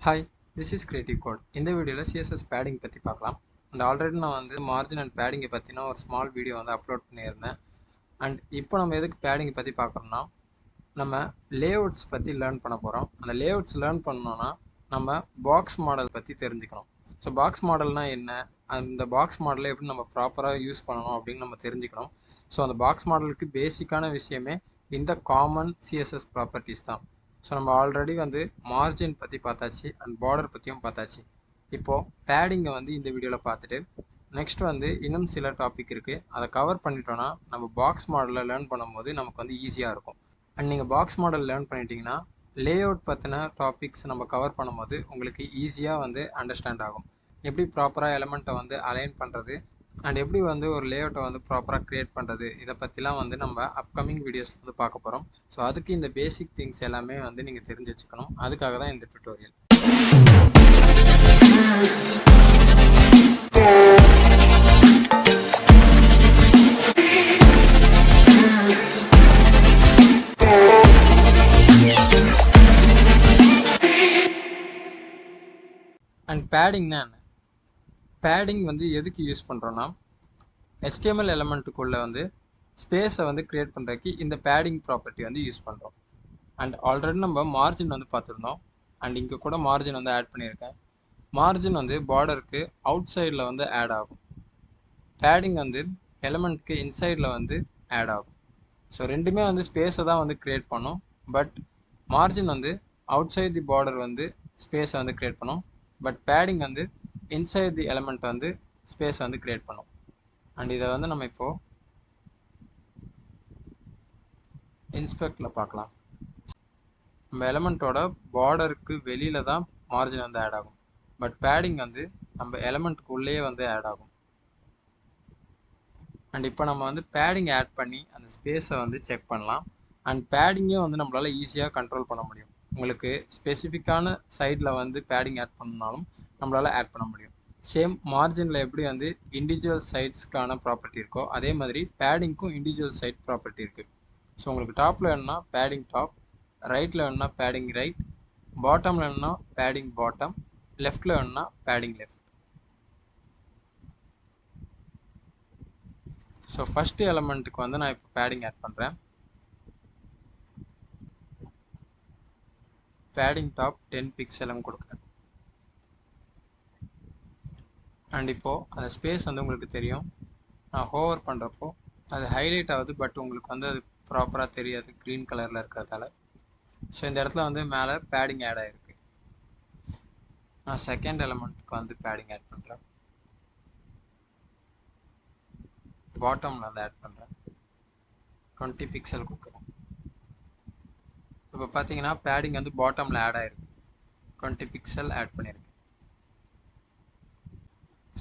Hi, this is Creative Code. இந்த வீடியோவில் CSS padding பற்றி பார்க்கலாம். அண்ட் ஆல்ரெடி நான் வந்து மார்ஜின் அண்ட் பேடிங்கை பற்றின ஒரு ஸ்மால் வீடியோ வந்து அப்லோட் பண்ணியிருந்தேன். அண்ட் இப்போ நம்ம எதுக்கு பேடிங்கை பற்றி பார்க்குறோம்னா, நம்ம லேஅவுட்ஸ் பற்றி லேர்ன் பண்ண போகிறோம். அந்த லேஅவுட்ஸ் லேர்ன் பண்ணோன்னா நம்ம பாக்ஸ் மாடல் பற்றி தெரிஞ்சுக்கணும். ஸோ பாக்ஸ் மாடல்னால் என்ன, அந்த பாக்ஸ் மாடலை எப்படி நம்ம ப்ராப்பராக யூஸ் பண்ணணும் அப்படின்னு நம்ம தெரிஞ்சுக்கணும். ஸோ அந்த பாக்ஸ் மாடலுக்கு பேசிக்கான விஷயமே இந்த காமன் CSS ப்ராப்பர்ட்டிஸ் தான். ஸோ நம்ம ஆல்ரெடி வந்து மார்ஜின் பற்றி பார்த்தாச்சு அண்ட் பார்டர் பற்றியும் பார்த்தாச்சு. இப்போது பேடிங்கை வந்து இந்த வீடியோவில் பார்த்துட்டு நெக்ஸ்ட் வந்து இன்னும் சில டாபிக் இருக்குது, அதை கவர் பண்ணிட்டோன்னா நம்ம பாக்ஸ் மாடலில் லேர்ன் பண்ணும்போது நமக்கு வந்து ஈஸியாக இருக்கும். அண்ட் நீங்கள் பாக்ஸ் மாடல் லேர்ன் பண்ணிட்டீங்கன்னா லேஅவுட் பற்றின டாபிக்ஸ் நம்ம கவர் பண்ணும்போது உங்களுக்கு ஈஸியாக வந்து அண்டர்ஸ்டாண்ட் ஆகும். எப்படி ப்ராப்பராக எலமெண்ட்டை வந்து அலைன் பண்ணுறது அண்ட் எப்படி வந்து ஒரு லேஅவுட்டை வந்து ப்ராப்பராக க்ரியேட் பண்ணுறது, இதை பற்றிலாம் வந்து நம்ம அப்கமிங் வீடியோஸில் வந்து பார்க்க போகிறோம். ஸோ அதுக்கு இந்த பேசிக் திங்ஸ் எல்லாமே வந்து நீங்கள் தெரிஞ்சு வச்சுக்கணும். அதுக்காக தான் இந்த டுட்டோரியல். அண்ட் பேடிங்னா என்ன? பேடிங் வந்து எதுக்கு யூஸ் பண்ணுறோன்னா, HTML எலமெண்ட்டுக்குள்ளே வந்து ஸ்பேஸை வந்து க்ரியேட் பண்ணுறதுக்கு இந்த பேடிங் ப்ராப்பர்ட்டி வந்து யூஸ் பண்ணுறோம். அண்ட் ஆல்ரெடி நம்ம மார்ஜின் வந்து பார்த்துருந்தோம். அண்ட் இங்கே கூட மார்ஜின் வந்து ஆட் பண்ணியிருக்கேன். மார்ஜின் வந்து பார்டருக்கு அவுட் சைடில் வந்து ஆட் ஆகும். பேடிங் வந்து எலமெண்ட்க்கு இன்சைடில் வந்து ஆட் ஆகும். ஸோ ரெண்டுமே வந்து ஸ்பேஸை தான் வந்து க்ரியேட் பண்ணும். பட் மார்ஜின் வந்து அவுட் சைட் தி பார்டர் வந்து ஸ்பேஸை வந்து க்ரியேட் பண்ணும். பட் பேடிங் வந்து இன்சைட் தி எலமெண்ட் வந்து ஸ்பேஸை வந்து க்ரியேட் பண்ணும். அண்ட் இதை வந்து நம்ம இப்போது இன்ஸ்பெக்டில் பார்க்கலாம். நம்ம எலமெண்ட்டோட பார்டருக்கு வெளியில் தான் மார்ஜின் வந்து ஆட் ஆகும். பட் பேடிங் வந்து நம்ம எலமெண்ட்டுக்கு உள்ளேயே வந்து ஆட் ஆகும். அண்ட் இப்போ நம்ம வந்து பேடிங் ஆட் பண்ணி அந்த ஸ்பேஸை வந்து செக் பண்ணலாம். அண்ட் பேடிங்கே வந்து நம்மளால் ஈஸியாக கண்ட்ரோல் பண்ண முடியும். உங்களுக்கு ஸ்பெசிஃபிக்கான சைடில் வந்து பேடிங் ஆட் பண்ணாலும் நம்மளால் ஆட் பண்ண முடியும். சேம் மார்ஜினில் எப்படி வந்து இண்டிவிஜுவல் சைட்ஸ்க்கான ப்ராப்பர்ட்டி இருக்கோ அதே மாதிரி பேடிங்க்கும் இண்டிவிஜுவல் சைட் ப்ராப்பர்ட்டி இருக்குது. ஸோ உங்களுக்கு டாப்பில் வேணும்னா பேடிங் டாப், ரைட்டில் வேணும்னா பேடிங் ரைட், பாட்டமில் வேணும்னா பேடிங் பாட்டம், லெஃப்டில் வேணும்னா பேடிங் லெஃப்ட். ஸோ ஃபஸ்ட்டு எலமெண்ட்டுக்கு வந்து நான் இப்போ பேடிங் ஆட் பண்ணுறேன். பேடிங் டாப் 10 பிக்சலும் கொடுக்குறேன். அண்ட் இப்போது அந்த ஸ்பேஸ் வந்து உங்களுக்கு தெரியும். நான் ஹோவர் பண்ணுறப்போ அது ஹைலைட் ஆகுது, பட் உங்களுக்கு வந்து அது ப்ராப்பராக தெரியாது க்ரீன் கலரில் இருக்கிறதால. ஸோ இந்த இடத்துல வந்து மேலே பேடிங் ஆட் ஆகிருக்கு. நான் செகண்ட் எலமெண்ட்டுக்கு வந்து பேடிங் ஆட் பண்ணுறேன். பாட்டமில் வந்து ஆட் பண்ணுறேன். 20 பிக்சல் கொடுக்குறேன். இப்போ பார்த்தீங்கன்னா பேடிங் வந்து பாட்டமில் ஆட் ஆகிருக்கு. 20 பிக்சல் ஆட் பண்ணியிருக்கு.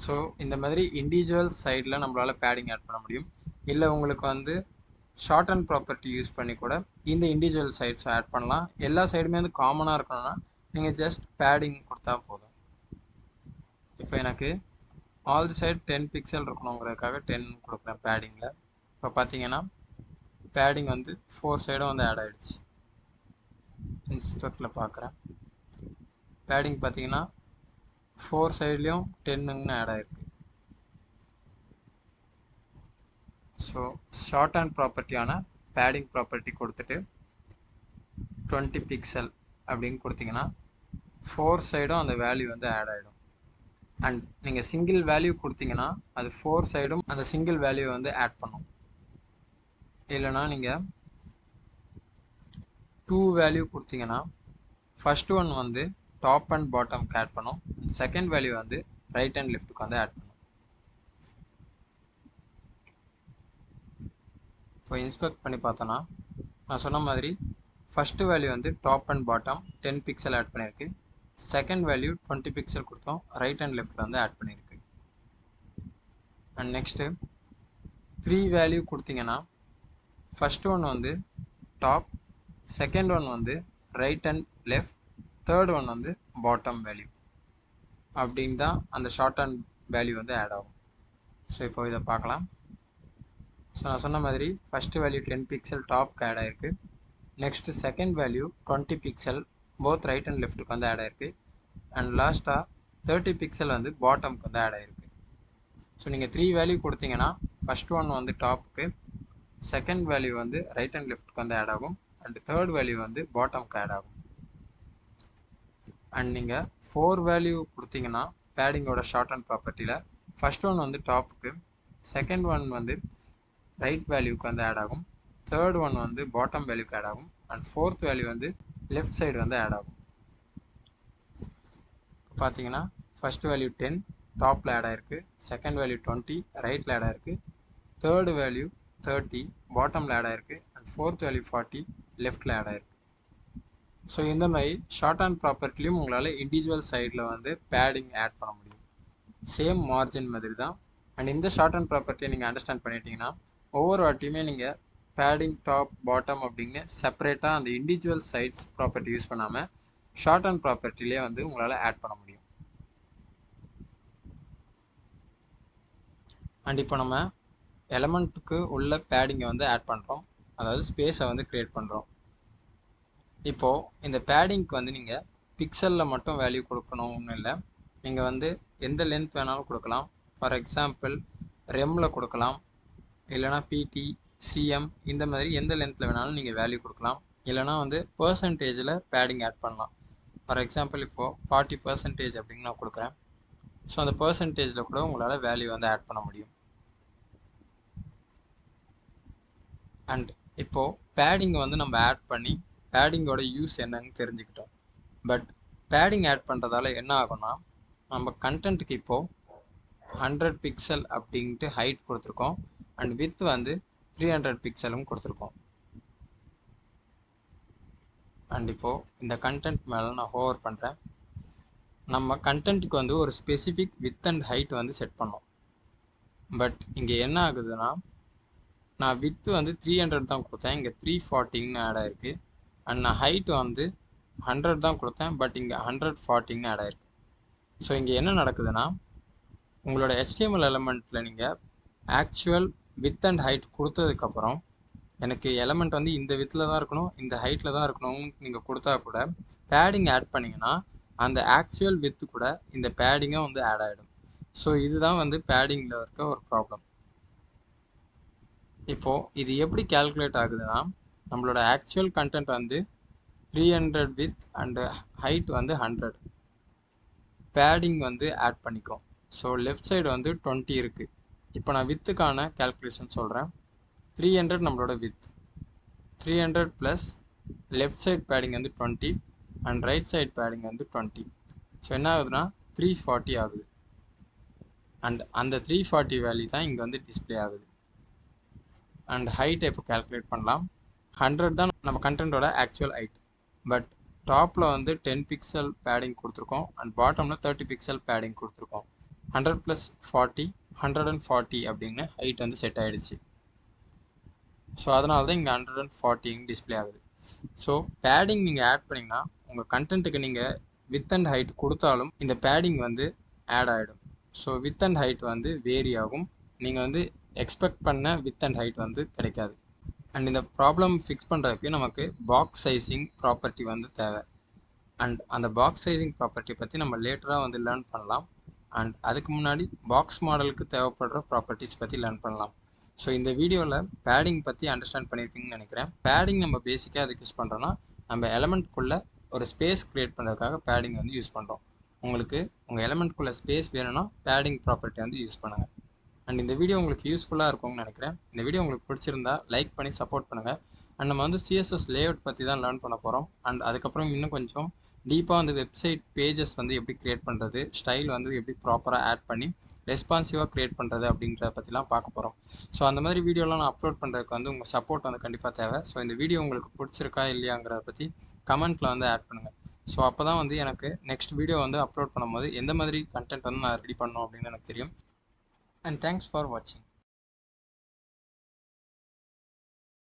ஸோ இந்த மாதிரி இண்டிவிஜுவல் சைடில் நம்மளால் பேடிங் ஆட் பண்ண முடியும். இல்லை உங்களுக்கு வந்து ஷார்ட் அண்ட் ப்ராப்பர்ட்டி யூஸ் பண்ணி கூட இந்த இண்டிவிஜுவல் சைட்ஸ் ஆட் பண்ணலாம். எல்லா சைடுமே வந்து காமனாக இருக்கணும்னா நீங்கள் ஜஸ்ட் பேடிங் கொடுத்தா போதும். இப்போ எனக்கு ஆல் தி சைட் 10 பிக்சல் இருக்கணுங்கிறதுக்காக 10 கொடுக்குறேன் பேடிங்கில். இப்போ பார்த்தீங்கன்னா பேடிங் வந்து 4 சைடும் வந்து ஆட் ஆகிடுச்சு. இன்ஸ்பெக்டில் பார்க்குறேன். பேடிங் பார்த்தீங்கன்னா 4 சைட்லேயும் 10ன்னு ஆட் ஆகிருக்கு. ஸோ ஷார்ட் அண்ட் ப்ராப்பர்ட்டியான பேடிங் ப்ராப்பர்ட்டி கொடுத்துட்டு 20 பிக்சல் அப்படின்னு கொடுத்தீங்கன்னா 4 சைடும் அந்த வேல்யூ வந்து ஆட் ஆகிடும். அண்ட் நீங்கள் சிங்கிள் வேல்யூ கொடுத்தீங்கன்னா அது 4 சைடும் அந்த சிங்கிள் வேல்யூ வந்து ஆட் பண்ணும். இல்லைனா நீங்கள் 2 வேல்யூ கொடுத்தீங்கன்னா ஃபர்ஸ்ட் ஒன் வந்து டாப் அண்ட் பாட்டம்க்கு ஆட் பண்ணும், செகண்ட் வேல்யூ வந்து ரைட் அண்ட் லெஃப்ட்டுக்கு வந்து ஆட் பண்ணும். இப்போ இன்ஸ்பெக்ட் பண்ணி பார்த்தோன்னா நான் சொன்ன மாதிரி ஃபஸ்ட்டு வேல்யூ வந்து top and bottom 10 pixel add பண்ணியிருக்கு. செகண்ட் வேல்யூ 20 பிக்சல் கொடுத்தோம், ரைட் அண்ட் லெஃப்ட்டில் வந்து ஆட் பண்ணியிருக்கு. அண்ட் நெக்ஸ்ட்டு 3 வேல்யூ கொடுத்தீங்கன்னா ஃபஸ்ட்டு ஒன் வந்து டாப், செகண்ட் ஒன் வந்து right and left, third one வந்து பாட்டம் வேல்யூ அப்படின்னு தான் அந்த ஷார்ட் அண்ட் வேல்யூ வந்து ஆட் ஆகும். ஸோ இப்போ இதை பார்க்கலாம். ஸோ நான் சொன்ன மாதிரி ஃபஸ்ட்டு வேல்யூ 10 பிக்சல் டாப்க்கு ஆட் ஆகிருக்கு. Next second value 20 pixel both right and லெஃப்ட்டுக்கு வந்து ஆட் ஆகிருக்கு. அண்ட் லாஸ்ட்டாக 30 பிக்சல் வந்து பாட்டமுக்கு வந்து ஆட் ஆகிருக்கு. ஸோ நீங்கள் 3 வேல்யூ கொடுத்தீங்கன்னா ஃபஸ்ட் ஒன் வந்து டாப்புக்கு, செகண்ட் வேல்யூ வந்து ரைட் அண்ட் லெஃப்ட்க்கு வந்து ஆட் ஆகும், அண்ட் தேர்ட் வேல்யூ வந்து பாட்டமுக்கு ஆட் ஆகும். அண்ட் நீங்கள் 4 வேல்யூ கொடுத்தீங்கன்னா பேடிங்கோட ஷார்ட் அண்ட் ப்ராப்பர்ட்டியில் ஃபஸ்ட் ஒன் வந்து டாப்புக்கு, செகண்ட் ஒன் வந்து ரைட் வேல்யூக்கு வந்து ஆட் ஆகும், தேர்ட் ஒன் வந்து பாட்டம் வேல்யூக்கு ஆட் ஆகும், அண்ட் ஃபோர்த் வேல்யூ வந்து லெஃப்ட் சைடு வந்து ஆட் ஆகும். பார்த்தீங்கன்னா ஃபஸ்ட் வேல்யூ 10 டாப்பில் ஆட் ஆகிருக்கு, செகண்ட் வேல்யூ 20 ரைட்டில் ஆட் ஆகிருக்கு, தேர்டு வேல்யூ 30 பாட்டமில் ஆட் ஆகிருக்கு, அண்ட் ஃபோர்த் வேல்யூ 40 லெஃப்டில் ஆட் ஆகிருக்கு. ஸோ இந்த மாதிரி ஷார்ட் அண்ட் ப்ராப்பர்ட்டிலையும் உங்களால் இண்டிவிஜுவல் சைடில் வந்து பேடிங் ஆட் பண்ண முடியும். சேம் மார்ஜின் மாதிரி தான். அண்ட் இந்த ஷார்ட் அண்ட் ப்ராப்பர்ட்டியை நீங்கள் அண்டர்ஸ்டாண்ட் பண்ணிட்டீங்கன்னா ஒவ்வொரு வாட்டியுமே நீங்கள் பேடிங் டாப் பாட்டம் அப்படின்னு செப்பரேட்டாக அந்த இண்டிவிஜுவல் சைட்ஸ் ப்ராப்பர்ட்டி யூஸ் பண்ணாமல் ஷார்ட் அண்ட் ப்ராப்பர்ட்டிலே வந்து உங்களால் ஆட் பண்ண முடியும். அண்ட் இப்போ நம்ம எலமெண்ட்டுக்கு உள்ள பேடிங்கை வந்து ஆட் பண்ணுறோம், அதாவது ஸ்பேஸை வந்து க்ரியேட் பண்ணுறோம். இப்போது இந்த பேடிங்க்கு வந்து நீங்கள் பிக்சலில் மட்டும் வேல்யூ கொடுக்கணும்னு இல்லை, நீங்கள் வந்து எந்த லென்த் வேணாலும் கொடுக்கலாம். ஃபார் எக்ஸாம்பிள் ரெம்மில் கொடுக்கலாம், இல்லைனா பிடி சிஎம் இந்த மாதிரி எந்த லென்த்தில் வேணாலும் நீங்கள் வேல்யூ கொடுக்கலாம். இல்லைனா வந்து பர்சன்டேஜில் பேடிங் ஆட் பண்ணலாம். ஃபார் எக்ஸாம்பிள் இப்போது 40% அப்படின்னு நான் கொடுக்குறேன். ஸோ அந்த பர்சன்டேஜில் கூட உங்களால் வேல்யூ வந்து ஆட் பண்ண முடியும். அண்ட் இப்போது பேடிங்கை வந்து நம்ம ஆட் பண்ணி பேடிங்கோட யூஸ் என்னன்னு தெரிஞ்சுக்கிட்டோம். பட் பேடிங் ஆட் பண்ணுறதால என்ன ஆகும்னா நம்ம கண்டென்ட்டுக்கு இப்போது 100 பிக்சல் அப்படின்ட்டு ஹைட் கொடுத்துருக்கோம், அண்ட் வித் வந்து 300 பிக்சலும் கொடுத்துருக்கோம். அண்ட் இப்போது இந்த கண்டென்ட் மேலே நான் ஹோவர் பண்ணுறேன். நம்ம கண்டென்ட்டுக்கு வந்து ஒரு ஸ்பெசிஃபிக் வித் அண்ட் ஹைட் வந்து செட் பண்ணோம். பட் இங்கே என்ன ஆகுதுன்னா நான் வித்து வந்து 300 தான் கொடுத்தேன், இங்கே 340ன்னு ஆட் ஆகிருக்கு. அண்ட் நான் ஹைட் வந்து 100 தான் கொடுத்தேன், பட் இங்கே 140ன்னு ஆட் ஆகிருக்கு. ஸோ இங்கே என்ன நடக்குதுன்னா உங்களோட HTML எலமெண்ட்டில் நீங்கள் ஆக்சுவல் வித் அண்ட் ஹைட் கொடுத்ததுக்கப்புறம் எனக்கு எலமெண்ட் வந்து இந்த வித்தில் தான் இருக்கணும், இந்த ஹைட்டில் தான் இருக்கணும்னு நீங்கள் கொடுத்தா கூட பேடிங் ஆட் பண்ணிங்கன்னா அந்த ஆக்சுவல் வித்து கூட இந்த பேடிங்கும் வந்து ஆட் ஆகிடும். ஸோ இதுதான் வந்து பேடிங்கில் இருக்க ஒரு ப்ராப்ளம். இப்போது இது எப்படி கேல்குலேட் ஆகுதுன்னா நம்மளோட ஆக்சுவல் கண்டென்ட் வந்து 300 வித் அண்டு ஹைட் வந்து 100, பேடிங் வந்து ஆட் பண்ணிக்கும். ஸோ லெஃப்ட் சைடு வந்து 20 இருக்குது. இப்போ நான் வித்துக்கான கேல்குலேஷன் சொல்கிறேன். 300 நம்மளோட with, 300 plus left side batting வந்து 20 அண்ட் ரைட் சைட் பேடிங் வந்து 20. ஸோ என்ன ஆகுதுன்னா 340 ஆகுது. அண்ட் அந்த 340 வேல்யூ தான் இங்கே வந்து டிஸ்பிளே ஆகுது. அண்ட் ஹைட்டை இப்போ கேல்குலேட் பண்ணலாம். 100 தான் நம்ம கண்டென்ட்டோட ஆக்சுவல் ஹைட், பட் டாப்பில் வந்து 10 பிக்சல் பேடிங் கொடுத்துருக்கோம் அண்ட் பாட்டமில் 30 பிக்சல் பேடிங் கொடுத்துருக்கோம். 100 + 40 140 அப்படின்னு ஹைட் வந்து செட் ஆகிடுச்சு. ஸோ அதனால தான் இங்கே 140 டிஸ்பிளே ஆகுது. ஸோ பேடிங் நீங்கள் ஆட் பண்ணிங்கன்னா உங்கள் கண்டென்ட்டுக்கு நீங்கள் வித் அண்ட் ஹைட் கொடுத்தாலும் இந்த பேடிங் வந்து ஆட் ஆகிடும். ஸோ வித் அண்ட் ஹைட் வந்து வேரி ஆகும், நீங்கள் வந்து எக்ஸ்பெக்ட் பண்ண வித் அண்ட் ஹைட் வந்து கிடைக்காது. அண்ட் இந்த ப்ராப்ளம் ஃபிக்ஸ் பண்ணுறதுக்கு நமக்கு பாக்ஸ் சைஸிங் ப்ராப்பர்ட்டி வந்து தேவை. அண்ட் அந்த பாக்ஸ் சைஸிங் ப்ராப்பர்ட்டி பற்றி நம்ம லேட்டராக வந்து லேர்ன் பண்ணலாம். அண்ட் அதுக்கு முன்னாடி பாக்ஸ் மாடலுக்கு தேவைப்படுற ப்ராப்பர்ட்டிஸ் பற்றி லேர்ன் பண்ணலாம். ஸோ இந்த வீடியோவில் பேடிங் பற்றி அண்டர்ஸ்டாண்ட் பண்ணியிருக்கீங்கன்னு நினைக்கிறேன். பேடிங் நம்ம பேசிக்காக அதுக்கு யூஸ் பண்ணுறோன்னா நம்ம எலமெண்ட்குள்ளே ஒரு ஸ்பேஸ் க்ரியேட் பண்ணுறதுக்காக பேடிங் வந்து யூஸ் பண்ணுறோம். உங்களுக்கு உங்கள் எலமெண்ட்குள்ளே ஸ்பேஸ் வேணும்னா பேடிங் ப்ராப்பர்ட்டி வந்து யூஸ் பண்ணுங்கள். அண்ட் இந்த வீடியோ உங்களுக்கு யூஸ்ஃபுல்லாக இருக்கும்னு நினைக்கிறேன். இந்த வீடியோ உங்களுக்கு பிடிச்சிருந்தா லைக் பண்ணி சப்போர்ட் பண்ணுங்கள். அண்ட் நம்ம வந்து CSS லேஅவுட் பற்றி தான் லேர்ன் பண்ண போகிறோம். அண்ட் அதுக்கப்புறம் இன்னும் கொஞ்சம் டீப்பாக வந்து வெப்சைட் பேஜஸ் வந்து எப்படி க்ரியேட் பண்ணுறது, ஸ்டைல் வந்து எப்படி ப்ராப்பராக ஆட் பண்ணி ரெஸ்பான்சிவாக க்ரியேட் பண்ணுறது அப்படின்றத பற்றிலாம் பார்க்க போகிறோம். ஸோ அந்த மாதிரி வீடியோலாம் நான் அப்லோட் பண்ணுறதுக்கு வந்து உங்கள் சப்போர்ட் வந்து கண்டிப்பாக தேவை. ஸோ இந்த வீடியோ உங்களுக்கு பிடிச்சிருக்கா இல்லையாங்கிறத பற்றி கமெண்ட்டில் வந்து ஆட் பண்ணுங்கள். ஸோ அப்போ தான் வந்து எனக்கு நெக்ஸ்ட் வீடியோ வந்து அப்லோட் பண்ணும்போது எந்த மாதிரி கண்டென்ட் வந்து நான் ரெடி பண்ணணும் அப்படின்னு எனக்கு தெரியும். And thanks for watching.